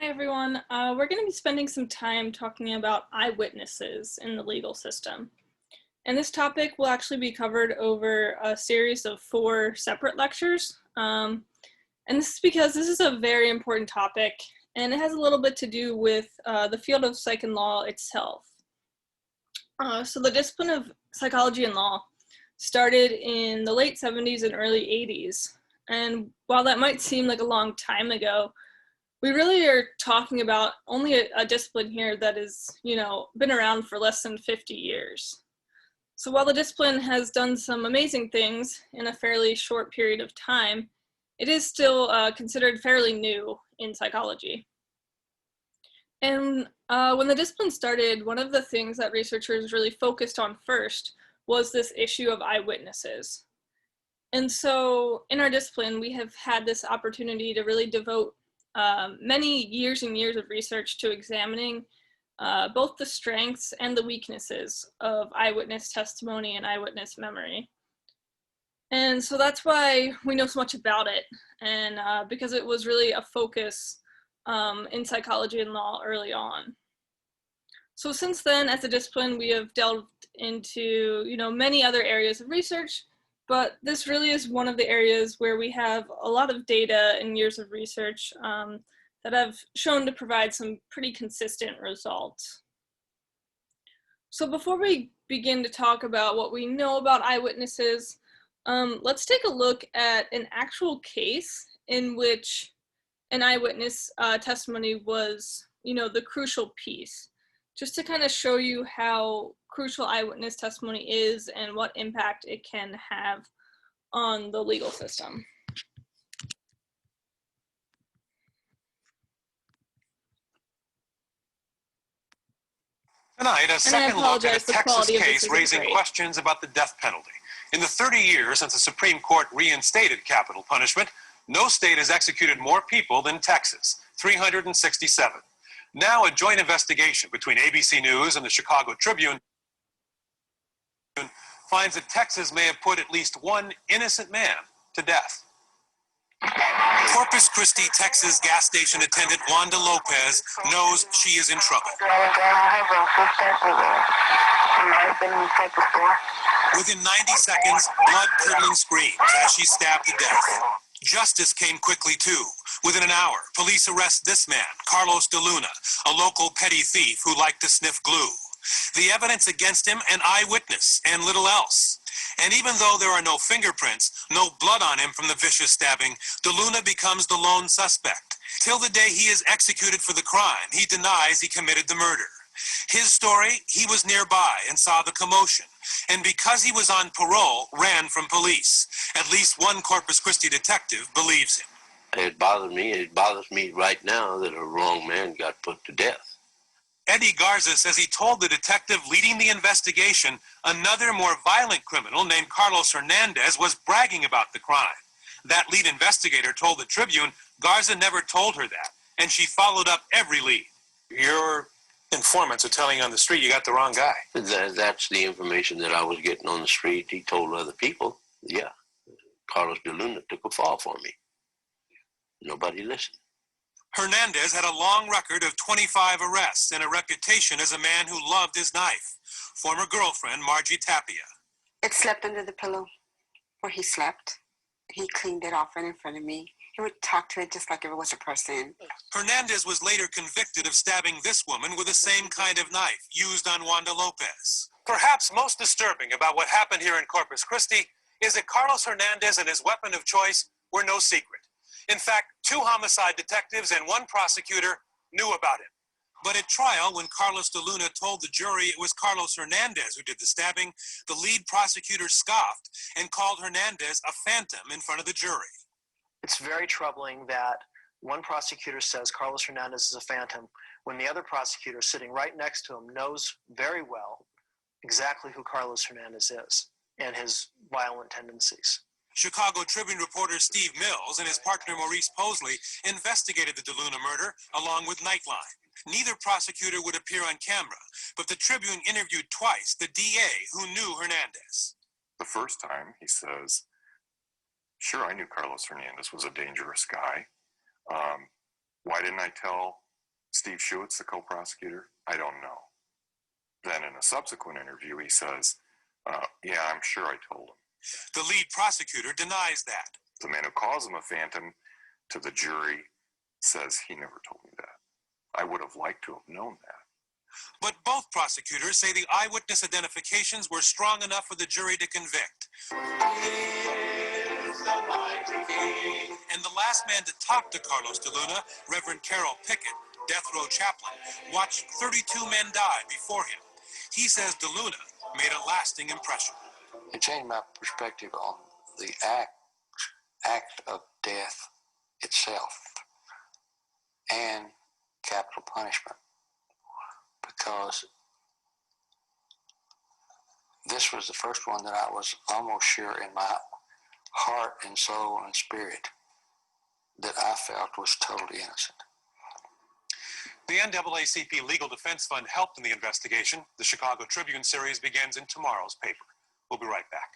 everyone. We're going to be spending some time talking about eyewitnesses in the legal system. And this topic will actually be covered over a series of 4 separate lectures. And this is because this is a very important topic, and it has a little bit to do with the field of psych and law itself. So the discipline of psychology and law started in the late 70s and early 80s. And while that might seem like a long time ago, we really are talking about only a discipline here that is, been around for less than 50 years. So while the discipline has done some amazing things in a fairly short period of time, it is still considered fairly new in psychology. And when the discipline started, one of the things that researchers really focused on first was this issue of eyewitnesses. And so in our discipline, we have had this opportunity to really devote many years and years of research to examining both the strengths and the weaknesses of eyewitness testimony and eyewitness memory. And so that's why we know so much about it, and because it was really a focus in psychology and law early on. So since then, as a discipline, we have delved into many other areas of research, but this really is one of the areas where we have a lot of data and years of research that have shown to provide some pretty consistent results. So before we begin to talk about what we know about eyewitnesses, let's take a look at an actual case in which an eyewitness testimony was, the crucial piece, just to kind of show you how crucial eyewitness testimony is and what impact it can have on the legal system. Tonight, a second look at a Texas case raising questions about the death penalty. In the 30 years since the Supreme Court reinstated capital punishment, no state has executed more people than Texas, 367. Now, a joint investigation between ABC News and the Chicago Tribune finds that Texas may have put at least one innocent man to death. Corpus Christi, Texas gas station attendant Wanda Lopez knows she is in trouble. Within 90 seconds, blood-curdling screams as she's stabbed to death. Justice came quickly, too. Within an hour, police arrest this man, Carlos De Luna, a local petty thief who liked to sniff glue. The evidence against him, an eyewitness, and little else. And even though there are no fingerprints, no blood on him from the vicious stabbing, De Luna becomes the lone suspect. Till the day he is executed for the crime, he denies he committed the murder. His story, he was nearby and saw the commotion, and because he was on parole, ran from police. At least one Corpus Christi detective believes him. It bothers me right now that a wrong man got put to death. Eddie Garza says he told the detective leading the investigation another more violent criminal named Carlos Hernandez was bragging about the crime. That lead investigator told the Tribune Garza never told her that, and she followed up every lead. Your informants are telling you on the street you got the wrong guy. That's the information that I was getting on the street. He told other people, yeah, Carlos De Luna took a fall for me. Nobody listened. Hernandez had a long record of 25 arrests and a reputation as a man who loved his knife. Former girlfriend Margie Tapia. It slept under the pillow where he slept. He cleaned it off right in front of me. He would talk to it just like if it was a person. Hernandez was later convicted of stabbing this woman with the same kind of knife used on Wanda Lopez. Perhaps most disturbing about what happened here in Corpus Christi is that Carlos Hernandez and his weapon of choice were no secret. In fact, 2 homicide detectives and 1 prosecutor knew about him. But at trial, when Carlos De Luna told the jury it was Carlos Hernandez who did the stabbing, the lead prosecutor scoffed and called Hernandez a phantom in front of the jury. It's very troubling that one prosecutor says Carlos Hernandez is a phantom when the other prosecutor sitting right next to him knows very well exactly who Carlos Hernandez is and his violent tendencies. Chicago Tribune reporter Steve Mills and his partner Maurice Posley investigated the De Luna murder along with Nightline. Neither prosecutor would appear on camera, but the Tribune interviewed twice the DA who knew Hernandez. The first time, he says, sure, I knew Carlos Hernandez was a dangerous guy. Why didn't I tell Steve Schuetz, the co-prosecutor, I don't know. Then in a subsequent interview, he says, yeah, I'm sure I told him. The lead prosecutor denies that. The man who calls him a phantom to the jury says he never told me that. I would have liked to have known that. But both prosecutors say the eyewitness identifications were strong enough for the jury to convict. And the last man to talk to Carlos de Luna, Reverend Carol Pickett, death row chaplain, watched 32 men die before him. He says de Luna made a lasting impression. It changed my perspective on the act of death itself and capital punishment, because this was the first one that I was almost sure in my heart and soul and spirit that I felt was totally innocent. The NAACP Legal Defense Fund helped in the investigation. The Chicago Tribune series begins in tomorrow's paper. We'll be right back.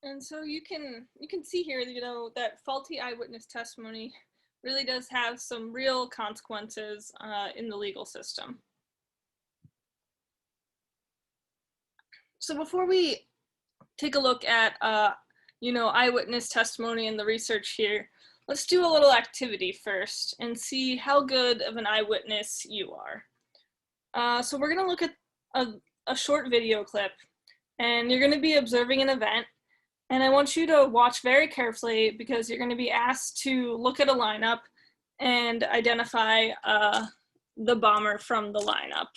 And so you can see here, that faulty eyewitness testimony really does have some real consequences in the legal system. So before we take a look at eyewitness testimony and the research here, let's do a little activity first and see how good of an eyewitness you are. So we're going to look at a short video clip, and you're going to be observing an event. And I want you to watch very carefully, because you're going to be asked to look at a lineup and identify the bomber from the lineup.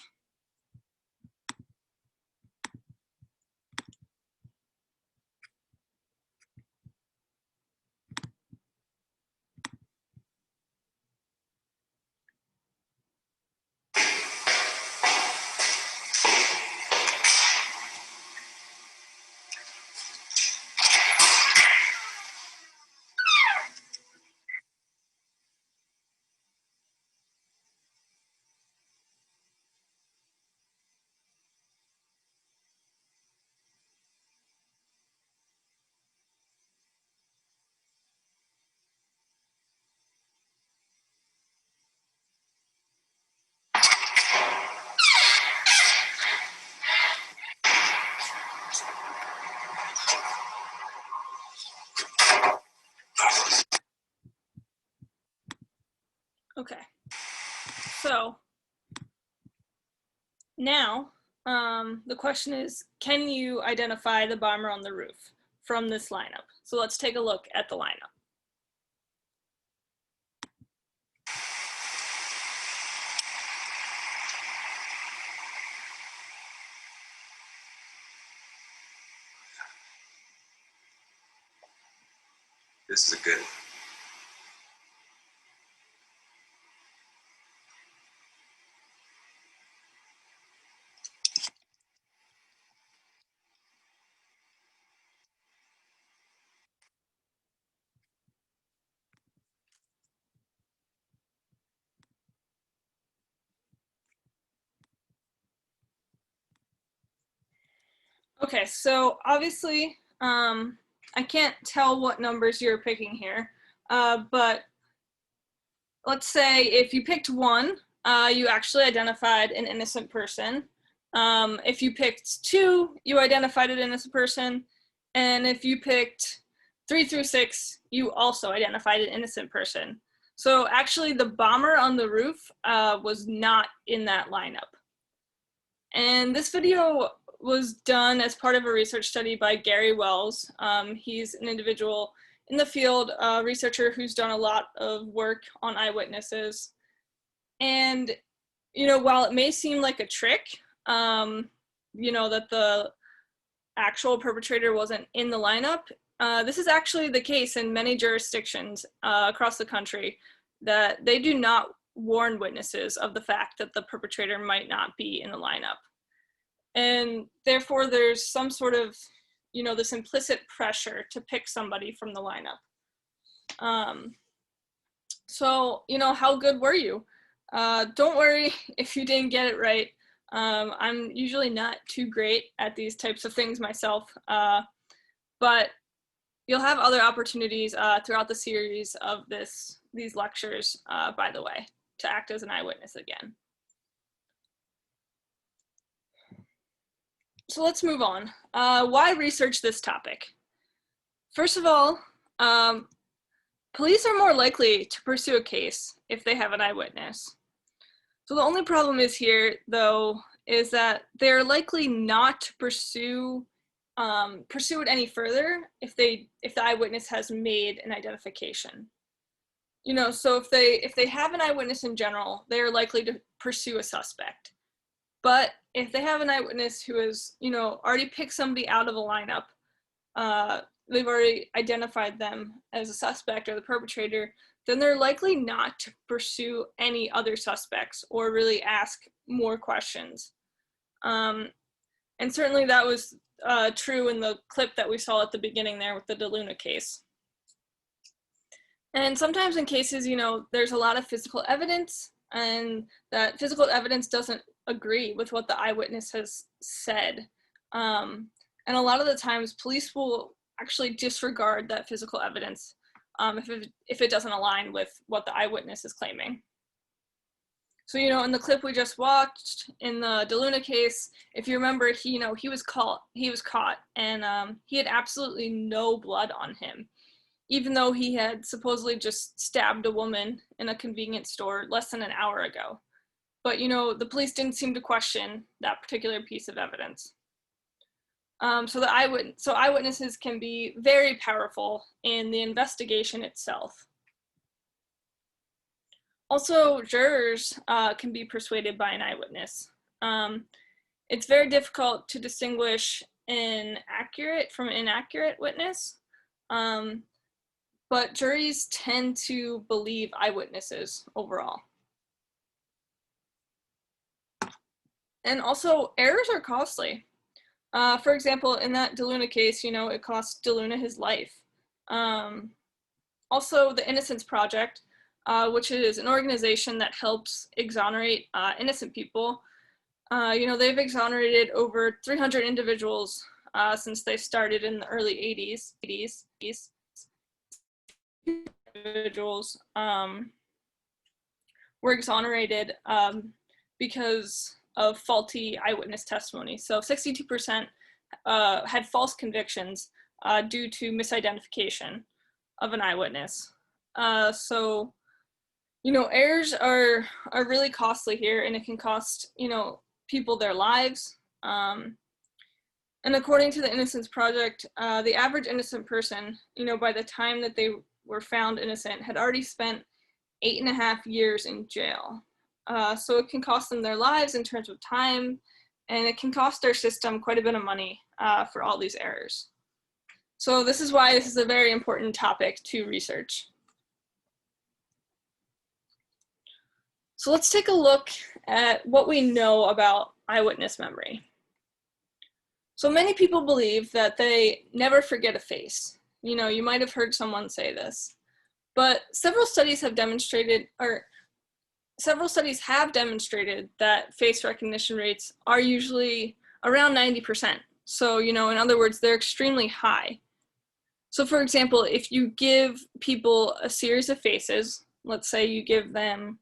Okay, so now the question is, can you identify the bomber on the roof from this lineup? So let's take a look at the lineup. This is a good. Okay, so obviously, I can't tell what numbers you're picking here, but let's say if you picked 1, you actually identified an innocent person. If you picked 2, you identified an innocent person. And if you picked 3 through 6, you also identified an innocent person. So actually the bomber on the roof was not in that lineup. And this video was done as part of a research study by Gary Wells. He's an individual in the field, a researcher who's done a lot of work on eyewitnesses. And, while it may seem like a trick, that the actual perpetrator wasn't in the lineup, this is actually the case in many jurisdictions across the country, that they do not warn witnesses of the fact that the perpetrator might not be in the lineup. And therefore, there's some sort of, this implicit pressure to pick somebody from the lineup. So, how good were you? Don't worry if you didn't get it right. I'm usually not too great at these types of things myself. But, you'll have other opportunities throughout the series of these lectures, by the way, to act as an eyewitness again. So let's move on. Why research this topic? First of all, police are more likely to pursue a case if they have an eyewitness. So the only problem is here, though, is that they're likely not to pursue it any further if the eyewitness has made an identification. You know, so if they have an eyewitness in general, they are likely to pursue a suspect. But if they have an eyewitness who has, you know, already picked somebody out of a lineup, they've already identified them as a suspect or the perpetrator, then they're likely not to pursue any other suspects or really ask more questions. And certainly that was true in the clip that we saw at the beginning there with the DeLuna case. And sometimes in cases, you know, there's a lot of physical evidence, and that physical evidence doesn't agree with what the eyewitness has said. And a lot of the times police will actually disregard that physical evidence if it doesn't align with what the eyewitness is claiming. So, you know, in the clip we just watched in the DeLuna case, if you remember, he was caught, and he had absolutely no blood on him, even though he had supposedly just stabbed a woman in a convenience store less than an hour ago. But, you know, the police didn't seem to question that particular piece of evidence. So eyewitnesses can be very powerful in the investigation itself. Also, jurors can be persuaded by an eyewitness. It's very difficult to distinguish an accurate from an inaccurate witness, but juries tend to believe eyewitnesses overall. And also, errors are costly. For example, in that DeLuna case, you know, it cost DeLuna his life. Also, the Innocence Project, which is an organization that helps exonerate innocent people, you know, they've exonerated over 300 individuals since they started in the early 80s. Individuals were exonerated because of faulty eyewitness testimony. So 62% had false convictions due to misidentification of an eyewitness. So, you know, errors are really costly here, and it can cost, you know, people their lives. And according to the Innocence Project, the average innocent person, you know, by the time that they were found innocent, had already spent 8.5 years in jail. So it can cost them their lives in terms of time, and it can cost our system quite a bit of money for all these errors. So this is why this is a very important topic to research. So let's take a look at what we know about eyewitness memory. So many people believe that they never forget a face. You know, you might have heard someone say this, but several studies have demonstrated that face recognition rates are usually around 90%. So, you know, in other words, they're extremely high. So for example, if you give people a series of faces, let's say you give them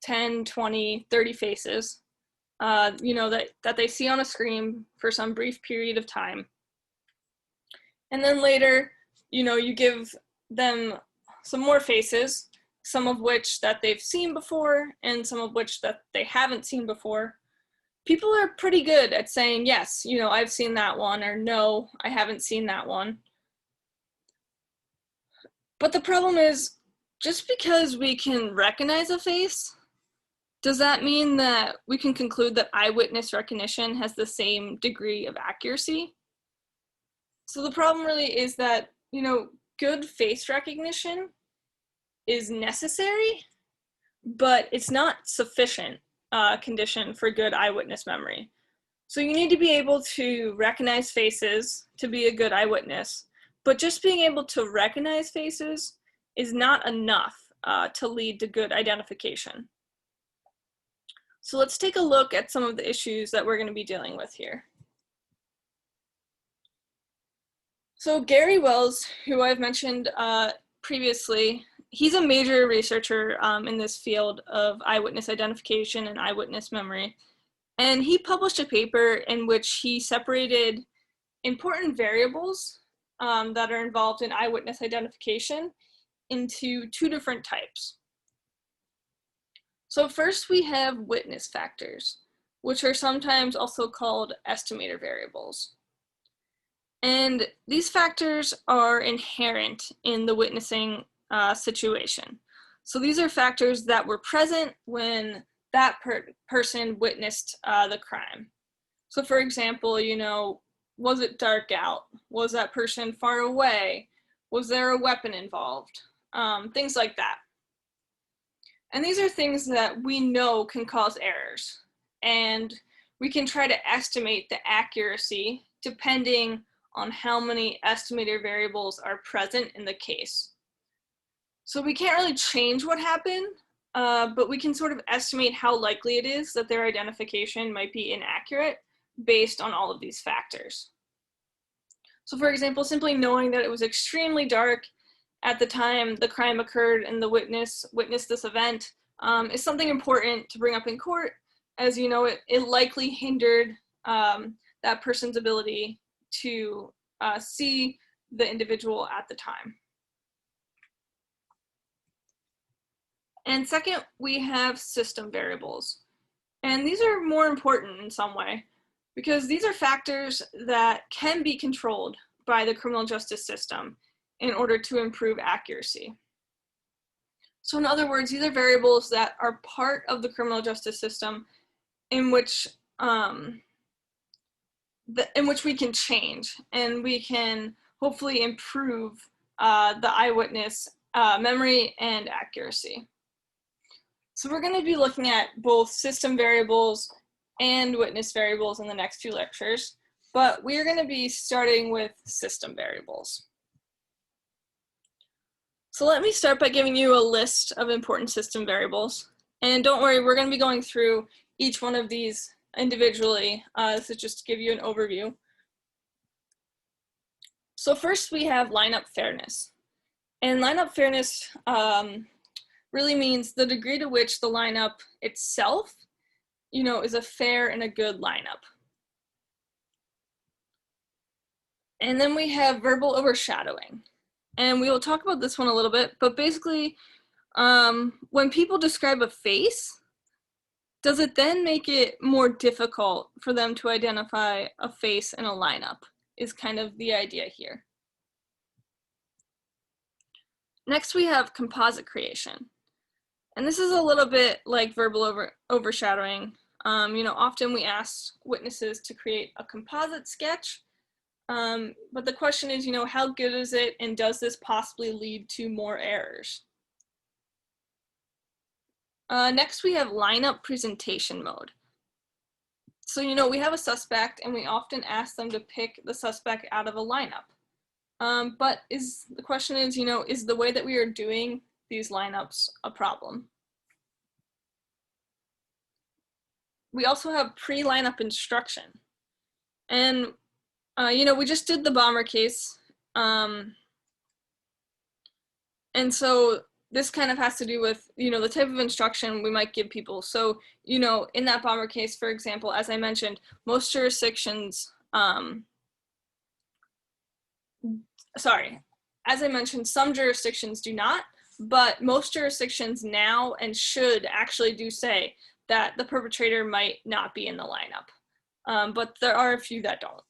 10, 20, 30 faces, you know, that they see on a screen for some brief period of time. And then later, you know, you give them some more faces, some of which that they've seen before and some of which that they haven't seen before. People are pretty good at saying, yes, you know, I've seen that one, or no, I haven't seen that one. But the problem is, just because we can recognize a face, does that mean that we can conclude that eyewitness recognition has the same degree of accuracy? So the problem really is that, you know, good face recognition is necessary, but it's not sufficient condition for good eyewitness memory. So you need to be able to recognize faces to be a good eyewitness, but just being able to recognize faces is not enough to lead to good identification. So let's take a look at some of the issues that we're going to be dealing with here. So Gary Wells, who I've mentioned previously, he's a major researcher in this field of eyewitness identification and eyewitness memory. And he published a paper in which he separated important variables that are involved in eyewitness identification into two different types. So first we have witness factors, which are sometimes also called estimator variables. And these factors are inherent in the witnessing situation. So these are factors that were present when that person witnessed the crime. So for example, you know, was it dark out? Was that person far away? Was there a weapon involved? Things like that. And these are things that we know can cause errors. And we can try to estimate the accuracy depending on how many estimator variables are present in the case. So we can't really change what happened, but we can sort of estimate how likely it is that their identification might be inaccurate based on all of these factors. So for example, simply knowing that it was extremely dark at the time the crime occurred and the witness witnessed this event is something important to bring up in court, as you know, it likely hindered that person's ability to see the individual at the time. And second, we have system variables. And these are more important in some way because these are factors that can be controlled by the criminal justice system in order to improve accuracy. So in other words, these are variables that are part of the criminal justice system in which we can change, and we can hopefully improve the eyewitness memory and accuracy. So we're going to be looking at both system variables and witness variables in the next few lectures, but we're going to be starting with system variables. So let me start by giving you a list of important system variables. And don't worry, we're going to be going through each one of these individually. This is just to give you an overview. So first we have lineup fairness. And lineup fairness really means the degree to which the lineup itself, you know, is a fair and a good lineup. And then we have verbal overshadowing. And we will talk about this one a little bit, but basically, when people describe a face, does it then make it more difficult for them to identify a face in a lineup, is kind of the idea here. Next, we have composite creation. And this is a little bit like verbal overshadowing. You know, often we ask witnesses to create a composite sketch, but the question is, you know, how good is it, and does this possibly lead to more errors? Next, we have lineup presentation mode. So, you know, we have a suspect, and we often ask them to pick the suspect out of a lineup. But the question is, you know, is the way that we are doing these lineups a problem? We also have pre-lineup instruction. And, you know, we just did the bomber case. And so this kind of has to do with, you know, the type of instruction we might give people. So, you know, in that bomber case, for example, as I mentioned, most jurisdictions, some jurisdictions do not, but most jurisdictions now and should actually do say that the perpetrator might not be in the lineup. But there are a few that don't.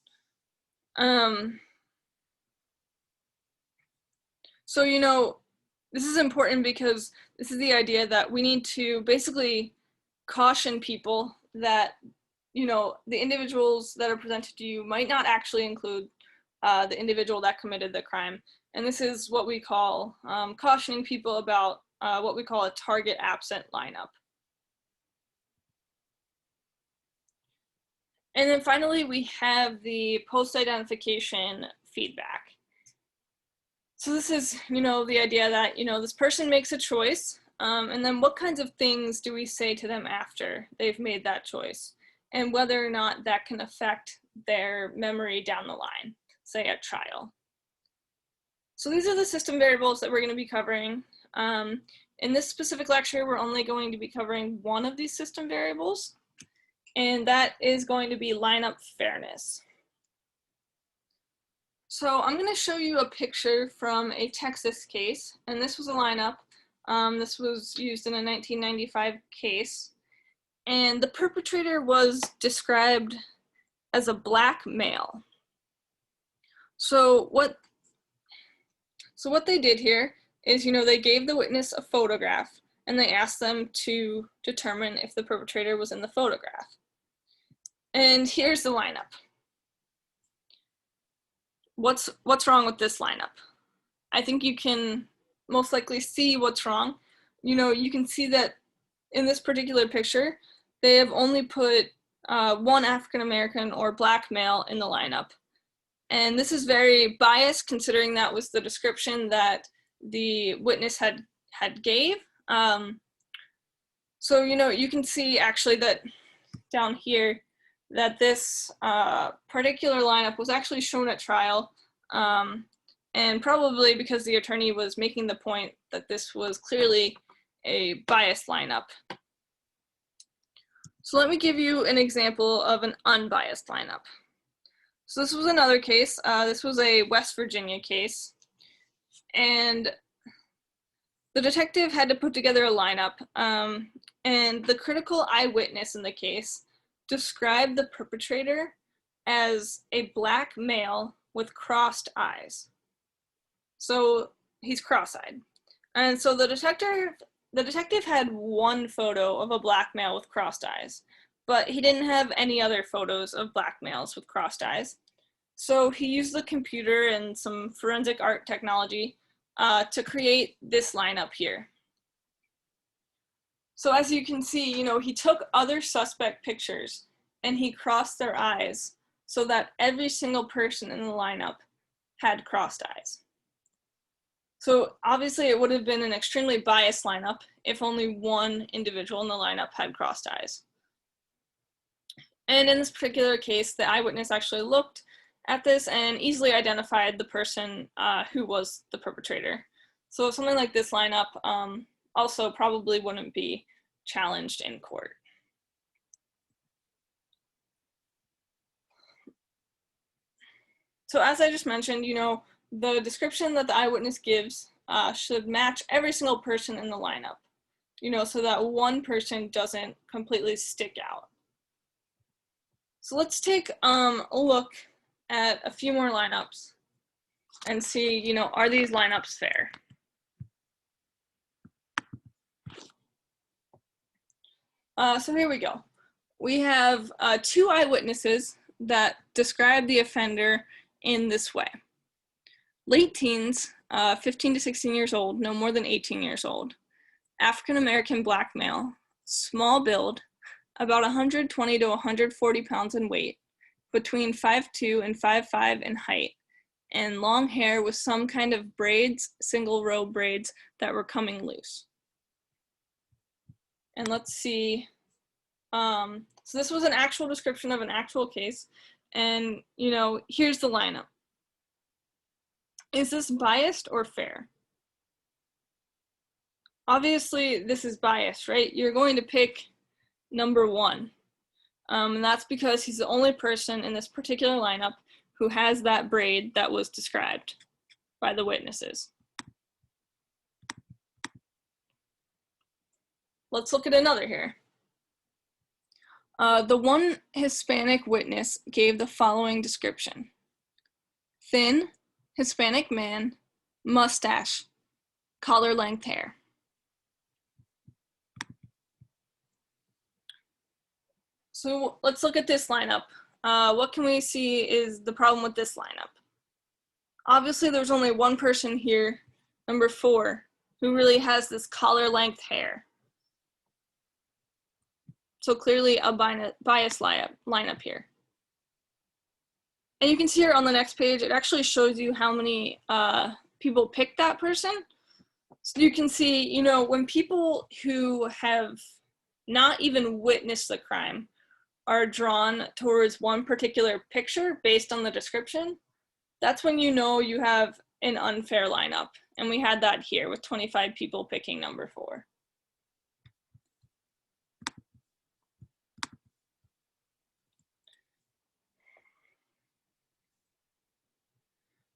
So, you know, this is important because this is the idea that we need to basically caution people that, you know, the individuals that are presented to you might not actually include the individual that committed the crime. And this is what we call cautioning people about what we call a target absent lineup. And then finally, we have the post-identification feedback. So this is, you know, the idea that, you know, this person makes a choice, and then what kinds of things do we say to them after they've made that choice, and whether or not that can affect their memory down the line, say at trial. So these are the system variables that we're going to be covering. In this specific lecture, we're only going to be covering one of these system variables, and that is going to be lineup fairness. So I'm going to show you a picture from a Texas case, and this was a lineup. This was used in a 1995 case, and the perpetrator was described as a black male. So what they did here is, they gave the witness a photograph and they asked them to determine if the perpetrator was in the photograph. And here's the lineup. What's wrong with this lineup? I think you can most likely see what's wrong. You can see that in this particular picture, they have only put one African American or black male in the lineup. And this is very biased, considering that was the description that the witness had gave. So, you can see actually that down here that this particular lineup was actually shown at trial, and probably because the attorney was making the point that this was clearly a biased lineup. So let me give you an example of an unbiased lineup. So this was another case. This was a West Virginia case, and the detective had to put together a lineup, and the critical eyewitness in the case described the perpetrator as a black male with crossed eyes. So he's cross-eyed. And so the detective had one photo of a black male with crossed eyes, but he didn't have any other photos of black males with crossed eyes. So he used the computer and some forensic art technology to create this lineup here. So as you can see, he took other suspect pictures and he crossed their eyes so that every single person in the lineup had crossed eyes. So obviously it would have been an extremely biased lineup if only one individual in the lineup had crossed eyes. And in this particular case, the eyewitness actually looked at this and easily identified the person who was the perpetrator. So something like this lineup also probably wouldn't be challenged in court. So as I just mentioned, the description that the eyewitness gives should match every single person in the lineup, so that one person doesn't completely stick out. So let's take a look at a few more lineups and see, are these lineups fair? So here we go. We have two eyewitnesses that describe the offender in this way. Late teens, 15 to 16 years old, no more than 18 years old. African American black male, small build, about 120 to 140 pounds in weight, between 5'2" and 5'5" in height, and long hair with some kind of braids, single row braids that were coming loose. And let's see, so this was an actual description of an actual case, and here's the lineup. Is this biased or fair? Obviously this is biased, right? You're going to pick number one. And that's because he's the only person in this particular lineup who has that braid that was described by the witnesses. Let's look at another here. The one Hispanic witness gave the following description: thin, Hispanic man, mustache, collar-length hair. So let's look at this lineup. What can we see is the problem with this lineup? Obviously, there's only one person here, number 4, who really has this collar-length hair. So clearly a biased lineup here. And you can see here on the next page, it actually shows you how many people picked that person. So you can see, when people who have not even witnessed the crime are drawn towards one particular picture based on the description, that's when you have an unfair lineup. And we had that here with 25 people picking number 4.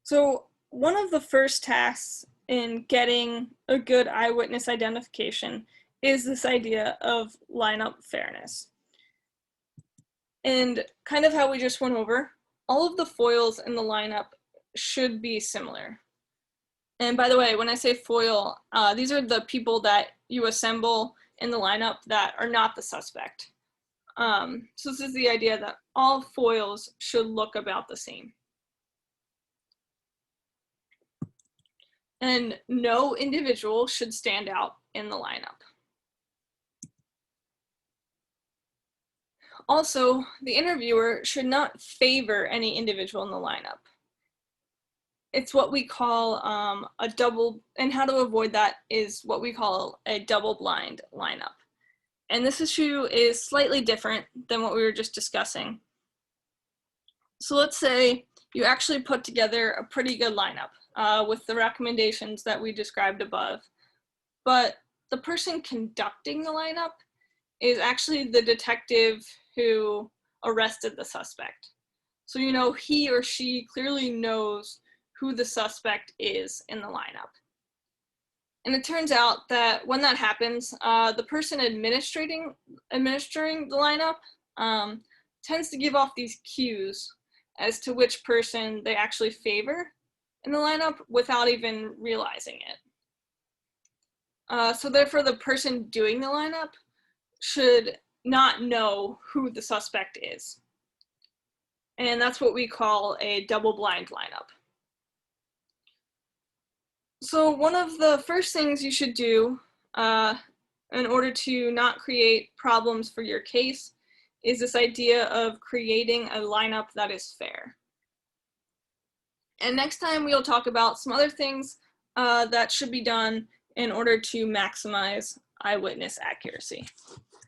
So one of the first tasks in getting a good eyewitness identification is this idea of lineup fairness. And kind of how we just went over, all of the foils in the lineup should be similar. And by the way, when I say foil, these are the people that you assemble in the lineup that are not the suspect. So this is the idea that all foils should look about the same. And no individual should stand out in the lineup. Also, the interviewer should not favor any individual in the lineup. It's what we call a double, and how to avoid that is what we call a double blind lineup. And this issue is slightly different than what we were just discussing. So let's say you actually put together a pretty good lineup with the recommendations that we described above, but the person conducting the lineup is actually the detective who arrested the suspect. So you know he or she clearly knows who the suspect is in the lineup. And it turns out that when that happens, the person administering the lineup tends to give off these cues as to which person they actually favor in the lineup without even realizing it. So therefore, the person doing the lineup should not know who the suspect is. And that's what we call a double blind lineup. So one of the first things you should do in order to not create problems for your case is this idea of creating a lineup that is fair. And next time we'll talk about some other things that should be done in order to maximize eyewitness accuracy.